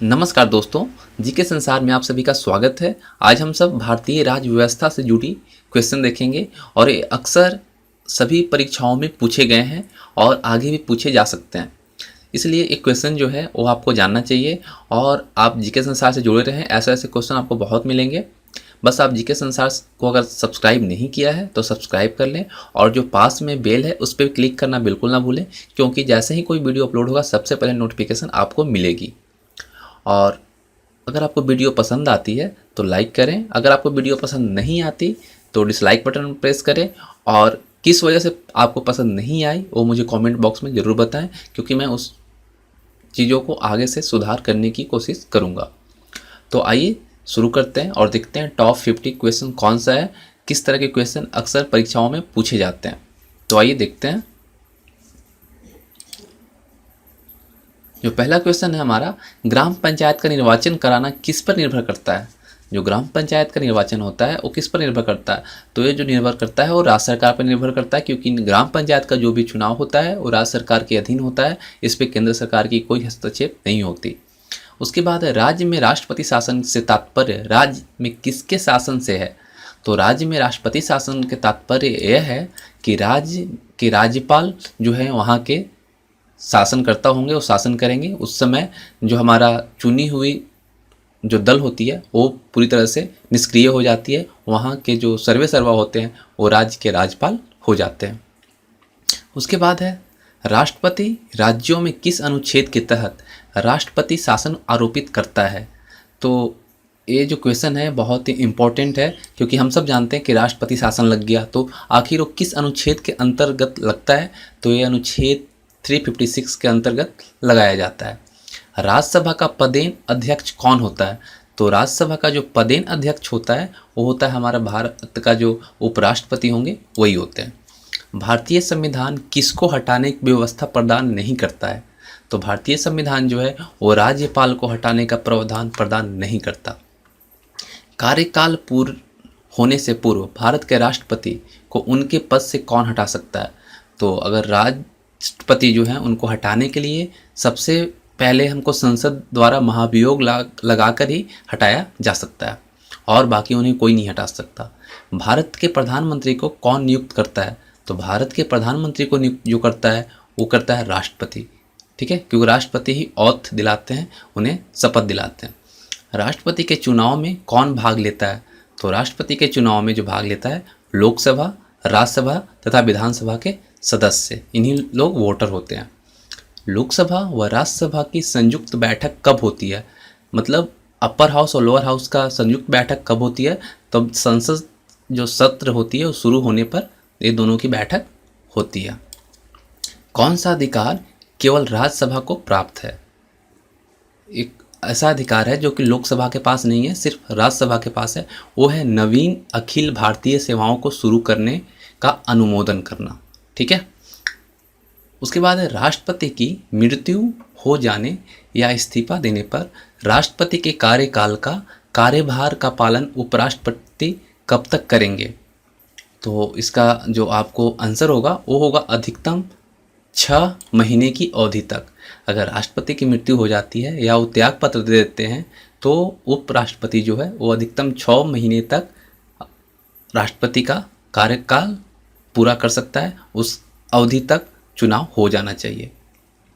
नमस्कार दोस्तों, जीके संसार में आप सभी का स्वागत है। आज हम सब भारतीय राज्य व्यवस्था से जुड़ी क्वेश्चन देखेंगे और ये अक्सर सभी परीक्षाओं में पूछे गए हैं और आगे भी पूछे जा सकते हैं। इसलिए एक क्वेश्चन जो है वो आपको जानना चाहिए और आप जीके संसार से जुड़े रहें। ऐसे ऐसे क्वेश्चन आपको बहुत मिलेंगे। बस आप जीके संसार को अगर सब्सक्राइब नहीं किया है तो सब्सक्राइब कर लें और जो पास में बेल है उस पर क्लिक करना बिल्कुल ना भूलें, क्योंकि जैसे ही कोई वीडियो अपलोड होगा सबसे पहले नोटिफिकेशन आपको मिलेगी। और अगर आपको वीडियो पसंद आती है तो लाइक करें, अगर आपको वीडियो पसंद नहीं आती तो डिसलाइक बटन प्रेस करें। और किस वजह से आपको पसंद नहीं आई वो मुझे कमेंट बॉक्स में ज़रूर बताएं, क्योंकि मैं उस चीज़ों को आगे से सुधार करने की कोशिश करूँगा। तो आइए शुरू करते हैं और देखते हैं टॉप 50 क्वेश्चन कौन सा है, किस तरह के क्वेश्चन अक्सर परीक्षाओं में पूछे जाते हैं। तो आइए देखते हैं। जो पहला क्वेश्चन है हमारा, ग्राम पंचायत का निर्वाचन कराना किस पर निर्भर करता है। जो ग्राम पंचायत का निर्वाचन होता है वो किस पर निर्भर करता है, तो ये जो निर्भर करता है वो राज्य सरकार पर निर्भर करता है, क्योंकि ग्राम पंचायत का जो भी चुनाव होता है वो राज्य सरकार के अधीन होता है। इस पर केंद्र सरकार की कोई हस्तक्षेप नहीं होती। उसके बाद राज्य में राष्ट्रपति शासन से तात्पर्य राज्य में किसके शासन से है। तो राज्य में राष्ट्रपति शासन के तात्पर्य यह है कि राज्य के राज्यपाल जो है वहाँ के शासनकर्ता होंगे, वो शासन करेंगे। उस समय जो हमारा चुनी हुई जो दल होती है वो पूरी तरह से निष्क्रिय हो जाती है। वहाँ के जो सर्वे सर्वा होते हैं वो राज्य के राज्यपाल हो जाते हैं। उसके बाद है, राष्ट्रपति राज्यों में किस अनुच्छेद के तहत राष्ट्रपति शासन आरोपित करता है। तो ये जो क्वेश्चन है बहुत ही इम्पोर्टेंट है, क्योंकि हम सब जानते हैं कि राष्ट्रपति शासन लग गया तो आखिर वो किस अनुच्छेद के अंतर्गत लगता है। तो ये अनुच्छेद 356 के अंतर्गत लगाया जाता है। राज्यसभा का पदेन अध्यक्ष कौन होता है। तो राज्यसभा का जो पदेन अध्यक्ष होता है वो होता है हमारा भारत का जो उपराष्ट्रपति होंगे वही होते हैं। भारतीय संविधान किसको हटाने की व्यवस्था प्रदान नहीं करता है। तो भारतीय संविधान जो है वो राज्यपाल को हटाने का प्रावधान प्रदान नहीं करता। कार्यकाल पूर्ण होने से पूर्व भारत के राष्ट्रपति को उनके पद से कौन हटा सकता है। तो अगर राष्ट्रपति जो हैं उनको हटाने के लिए सबसे पहले हमको संसद द्वारा महाभियोग लगाकर ही हटाया जा सकता है और बाकी उन्हें कोई नहीं हटा सकता। भारत के प्रधानमंत्री को कौन नियुक्त करता है। तो भारत के प्रधानमंत्री को नियुक्त जो करता है वो करता है राष्ट्रपति। ठीक है, क्योंकि राष्ट्रपति ही औथ दिलाते हैं, उन्हें शपथ दिलाते हैं। राष्ट्रपति के चुनाव में कौन भाग लेता है। तो राष्ट्रपति के चुनाव में जो भाग लेता है लोकसभा, राज्यसभा तथा विधानसभा के सदस्य, इन्हीं लोग वोटर होते हैं। लोकसभा व राज्यसभा की संयुक्त बैठक कब होती है। मतलब अपर हाउस और लोअर हाउस का संयुक्त बैठक कब होती है। तब संसद जो सत्र होती है वो शुरू होने पर ये दोनों की बैठक होती है। कौन सा अधिकार केवल राज्यसभा को प्राप्त है। एक ऐसा अधिकार है जो कि लोकसभा के पास नहीं है, सिर्फ राज्यसभा के पास है। वो है नवीन अखिल भारतीय सेवाओं को शुरू करने का अनुमोदन करना। ठीक है। उसके बाद है, राष्ट्रपति की मृत्यु हो जाने या इस्तीफा देने पर राष्ट्रपति के कार्यकाल का कार्यभार का पालन उपराष्ट्रपति कब तक करेंगे। तो इसका जो आपको आंसर होगा वो होगा अधिकतम 6 महीने की अवधि तक। अगर राष्ट्रपति की मृत्यु हो जाती है या वो त्याग पत्र दे देते हैं तो उपराष्ट्रपति जो है वो अधिकतम 6 महीने तक राष्ट्रपति का कार्यकाल पूरा कर सकता है। उस अवधि तक चुनाव हो जाना चाहिए।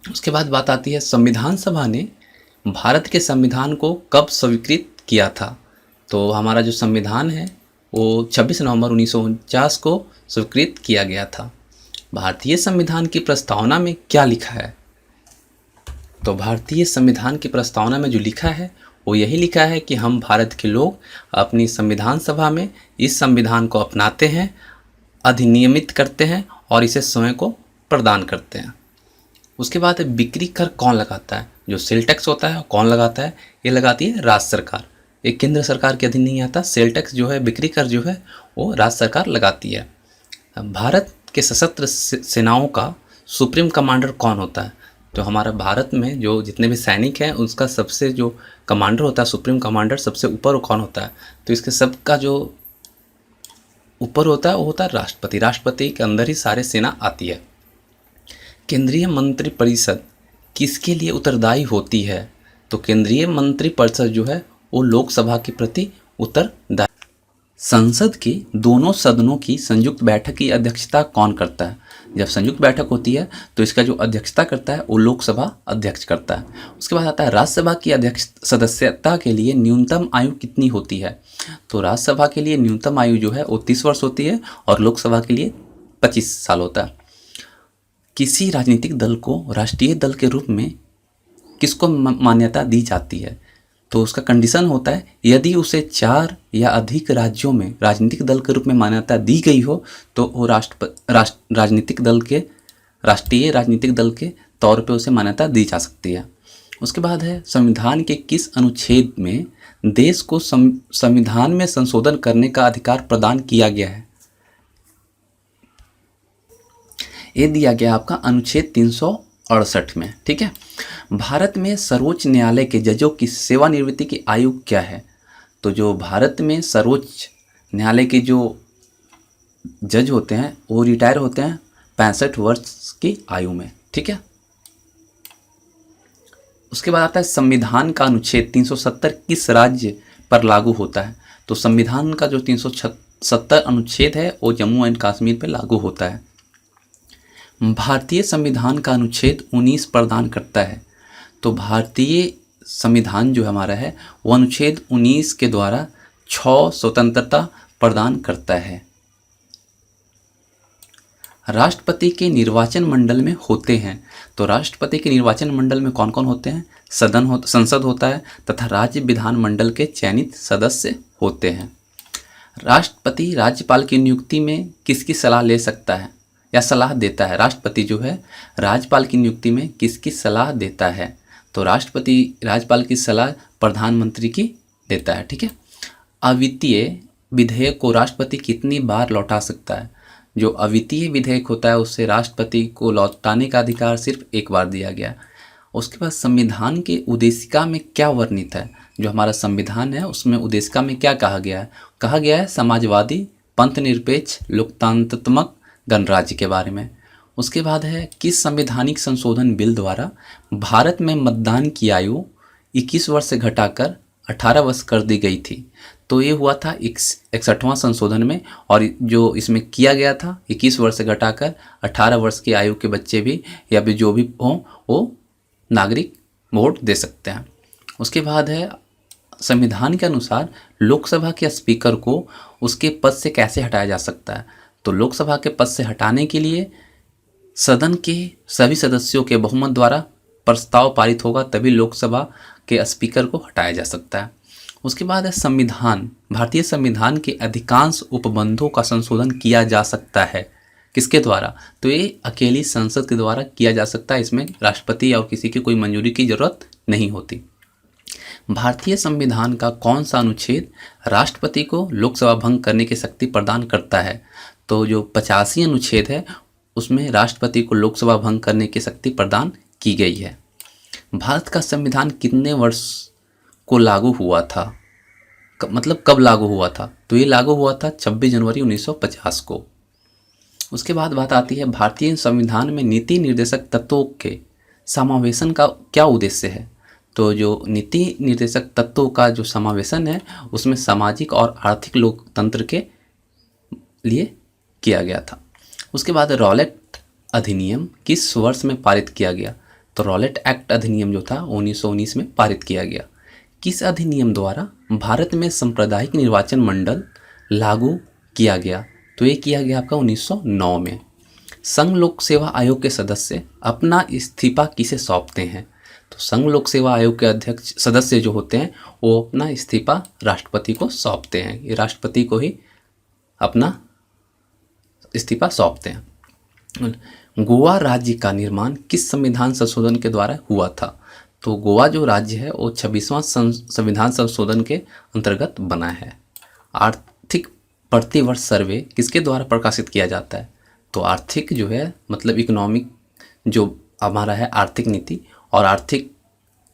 उसके बाद बात आती है, संविधान सभा ने भारत के संविधान को कब स्वीकृत किया था। तो हमारा जो संविधान है वो 26 नवंबर 1949 को स्वीकृत किया गया था। भारतीय संविधान की प्रस्तावना में क्या लिखा है। तो भारतीय संविधान की प्रस्तावना में जो लिखा है वो यही लिखा है कि हम भारत के लोग अपनी संविधान सभा में इस संविधान को अपनाते हैं, अधिनियमित करते हैं और इसे स्वयं को प्रदान करते हैं। उसके बाद बिक्री कर कौन लगाता है। जो सेल टैक्स होता है कौन लगाता है, ये लगाती है राज्य सरकार। ये केंद्र सरकार के अधीन नहीं आता। सेल टैक्स जो है, बिक्री कर जो है वो राज्य सरकार लगाती है। भारत के सशस्त्र सेनाओं का सुप्रीम कमांडर कौन होता है। तो हमारा भारत में जो जितने भी सैनिक हैं उसका सबसे जो कमांडर होता है, सुप्रीम कमांडर, सबसे ऊपर कौन होता है। तो इसके सबका जो ऊपर होता है वो होता है राष्ट्रपति। राष्ट्रपति के अंदर ही सारे सेना आती है। केंद्रीय मंत्रिपरिषद किसके लिए उत्तरदायी होती है। तो केंद्रीय मंत्रिपरिषद जो है वो लोकसभा के प्रति उत्तरदायी। संसद के दोनों सदनों की संयुक्त बैठक की अध्यक्षता कौन करता है? जब संयुक्त बैठक होती है तो इसका जो अध्यक्षता करता है वो लोकसभा अध्यक्ष करता है। उसके बाद आता है राज्यसभा की अध्यक्ष सदस्यता के लिए न्यूनतम आयु कितनी होती है? तो राज्यसभा के लिए न्यूनतम आयु जो है वो 30 वर्ष होती है और लोकसभा के लिए 25 साल होता है। किसी राजनीतिक दल को राष्ट्रीय दल के रूप में किसको मान्यता दी जाती है? तो उसका कंडीशन होता है यदि उसे 4 या अधिक राज्यों में राजनीतिक दल के रूप में मान्यता दी गई हो तो वो राजनीतिक दल के राष्ट्रीय राजनीतिक दल के तौर पे उसे मान्यता दी जा सकती है। उसके बाद है संविधान के किस अनुच्छेद में देश को संविधान में संशोधन करने का अधिकार प्रदान किया गया है? ये दिया गया आपका अनुच्छेद 368 में। ठीक है। भारत में सर्वोच्च न्यायालय के जजों की सेवानिवृत्ति की आयु क्या है? तो जो भारत में सर्वोच्च न्यायालय के जो जज होते हैं वो रिटायर होते हैं 65 वर्ष की आयु में। ठीक है। उसके बाद आता है संविधान का अनुच्छेद 370 किस राज्य पर लागू होता है? तो संविधान का जो 370 अनुच्छेद है वो जम्मू एंड कश्मीर पर लागू होता है। भारतीय संविधान का अनुच्छेद 19 प्रदान करता है। तो भारतीय संविधान जो हमारा है वो अनुच्छेद 19 के द्वारा 6 स्वतंत्रता प्रदान करता है। राष्ट्रपति के निर्वाचन मंडल में होते हैं। तो राष्ट्रपति के निर्वाचन मंडल में कौन कौन होते हैं? संसद होता है तथा राज्य विधानमंडल के चयनित सदस्य होते हैं। राष्ट्रपति राज्यपाल की नियुक्ति में किसकी सलाह ले सकता है या सलाह देता है? राष्ट्रपति जो है राज्यपाल की नियुक्ति में किसकी सलाह देता है? तो राष्ट्रपति राज्यपाल की सलाह प्रधानमंत्री की देता है। ठीक है। अवित्तीय विधेयक को राष्ट्रपति कितनी बार लौटा सकता है? जो अवित्तीय विधेयक होता है उससे राष्ट्रपति को लौटाने का अधिकार सिर्फ एक बार दिया गया। उसके बाद संविधान के उद्देशिका में क्या वर्णित है? जो हमारा संविधान है उसमें उद्देशिका में क्या कहा गया है? कहा गया है समाजवादी, पंथ निरपेक्ष, लोकतंत्रात्मक गणराज्य के बारे में। उसके बाद है किस संवैधानिक संशोधन बिल द्वारा भारत में मतदान की आयु 21 वर्ष से घटाकर 18 वर्ष कर दी गई थी? तो ये हुआ था 61वां संशोधन में और जो इसमें किया गया था 21 वर्ष से घटाकर 18 वर्ष की आयु के बच्चे भी या भी जो भी हों वो नागरिक वोट दे सकते हैं। उसके बाद है संविधान के अनुसार लोकसभा के स्पीकर को उसके पद से कैसे हटाया जा सकता है? तो लोकसभा के पद से हटाने के लिए सदन के सभी सदस्यों के बहुमत द्वारा प्रस्ताव पारित होगा तभी लोकसभा के स्पीकर को हटाया जा सकता है। उसके बाद है संविधान। भारतीय संविधान के अधिकांश उपबंधों का संशोधन किया जा सकता है किसके द्वारा? तो ये अकेली संसद के द्वारा किया जा सकता है। इसमें राष्ट्रपति और किसी की कोई मंजूरी की जरूरत नहीं होती। भारतीय संविधान का कौन सा अनुच्छेद राष्ट्रपति को लोकसभा भंग करने की शक्ति प्रदान करता है? तो जो 85 अनुच्छेद है उसमें राष्ट्रपति को लोकसभा भंग करने की शक्ति प्रदान की गई है। भारत का संविधान कितने वर्ष को लागू हुआ था? मतलब कब लागू हुआ था? तो ये लागू हुआ था 26 जनवरी 1950 को। उसके बाद बात आती है भारतीय संविधान में नीति निर्देशक तत्वों के समावेशन का क्या उद्देश्य है? तो जो नीति निर्देशक तत्वों का जो समावेशन है उसमें सामाजिक और आर्थिक लोकतंत्र के लिए किया गया था। उसके बाद रॉलेट अधिनियम किस वर्ष में पारित किया गया? तो रॉलेट एक्ट अधिनियम जो था 1919 में पारित किया गया। किस अधिनियम द्वारा भारत में सांप्रदायिक निर्वाचन मंडल लागू किया गया? तो ये किया गया आपका 1909 में। संघ लोक सेवा आयोग के सदस्य अपना इस्तीफा किसे सौंपते हैं? तो संघ लोक सेवा आयोग के अध्यक्ष सदस्य जो होते हैं वो अपना इस्तीफा राष्ट्रपति को सौंपते हैं। ये राष्ट्रपति को ही अपना इस्तीफा सौंपते हैं। गोवा राज्य का निर्माण किस संविधान संशोधन के द्वारा हुआ था? तो गोवा जो राज्य है वो 26वां संविधान संशोधन के अंतर्गत बना है। आर्थिक प्रतिवर्ष सर्वे किसके द्वारा प्रकाशित किया जाता है? तो आर्थिक जो है मतलब इकोनॉमिक जो हमारा है आर्थिक नीति और आर्थिक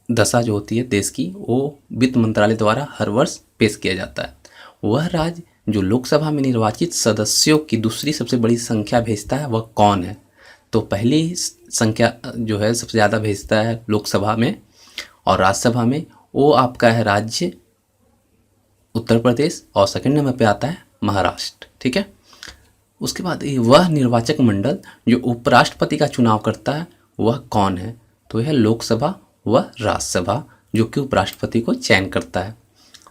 दशा जो होती है देश की वो वित्त मंत्रालय द्वारा हर वर्ष पेश किया जाता है। वह राज्य जो लोकसभा में निर्वाचित सदस्यों की दूसरी सबसे बड़ी संख्या भेजता है वह कौन है? तो पहली संख्या जो है सबसे ज़्यादा भेजता है लोकसभा में और राज्यसभा में वो आपका है राज्य उत्तर प्रदेश, और सेकंड नंबर पे आता है महाराष्ट्र। ठीक है, उसके बाद वह निर्वाचक मंडल जो उपराष्ट्रपति का चुनाव करता है वह कौन है? तो यह लोकसभा व राज्यसभा, जो कि उपराष्ट्रपति को चयन करता है।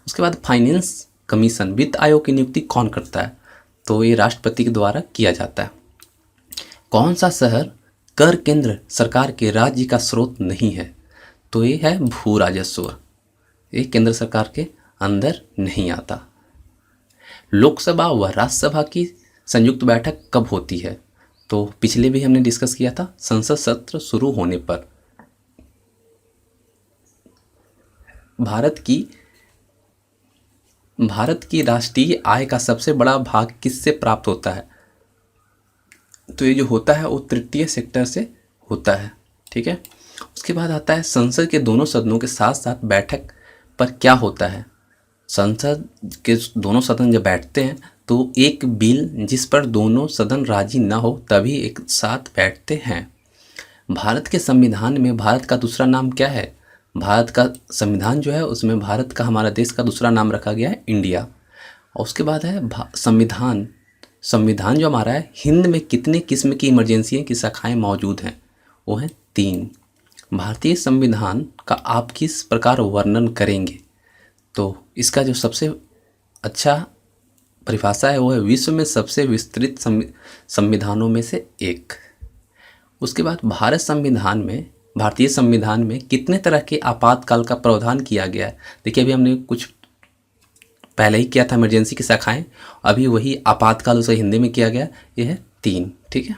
उसके बाद फाइनेंस कमीशन, वित्त आयोग की नियुक्ति कौन करता है? तो ये राष्ट्रपति के द्वारा किया जाता है। कौन सा शहर कर केंद्र सरकार के राज्य का स्रोत नहीं है? तो ये है भू राजस्व, ये केंद्र सरकार के अंदर नहीं आता। लोकसभा व राज्यसभा की संयुक्त बैठक कब होती है? तो पिछले भी हमने डिस्कस किया था, संसद सत्र शुरू होने पर। भारत की राष्ट्रीय आय का सबसे बड़ा भाग किससे प्राप्त होता है? तो ये जो होता है वो तृतीय सेक्टर से होता है। ठीक है, उसके बाद आता है संसद के दोनों सदनों के साथ साथ बैठक पर क्या होता है? संसद के दोनों सदन जब बैठते हैं तो एक बिल जिस पर दोनों सदन राजी न हो तभी एक साथ बैठते हैं। भारत के संविधान में भारत का दूसरा नाम क्या है? भारत का संविधान जो है उसमें भारत का, हमारा देश का दूसरा नाम रखा गया है इंडिया। और उसके बाद है संविधान जो हमारा है, हिंद में कितने किस्म की इमरजेंसी की शाखाएं मौजूद हैं? वो हैं 3। भारतीय संविधान का आप किस प्रकार वर्णन करेंगे? तो इसका जो सबसे अच्छा परिभाषा है वो है विश्व में सबसे विस्तृत संविधानों में से एक। उसके बाद भारतीय संविधान में कितने तरह के आपातकाल का प्रावधान किया गया है? देखिए, अभी हमने कुछ पहले ही किया था इमरजेंसी की शाखाएं, अभी वही आपातकाल उसे हिंदी में किया गया, यह है 3। ठीक है,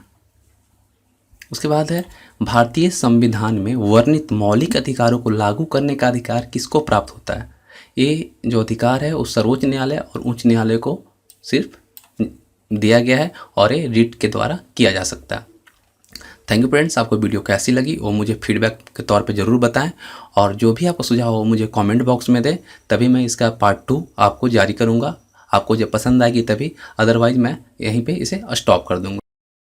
उसके बाद है भारतीय संविधान में वर्णित मौलिक अधिकारों को लागू करने का अधिकार किसको प्राप्त होता है? ये जो अधिकार है वो सर्वोच्च न्यायालय और उच्च न्यायालय को सिर्फ दिया गया है और ये रिट के द्वारा किया जा सकता है। थैंक यू फ्रेंड्स, आपको वीडियो कैसी लगी वो मुझे फीडबैक के तौर पे ज़रूर बताएं, और जो भी आपको सुझाव हो मुझे कमेंट बॉक्स में दें, तभी मैं इसका पार्ट 2 आपको जारी करूँगा। आपको जब पसंद आएगी तभी, अदरवाइज़ मैं यहीं पे इसे स्टॉप कर दूँगा।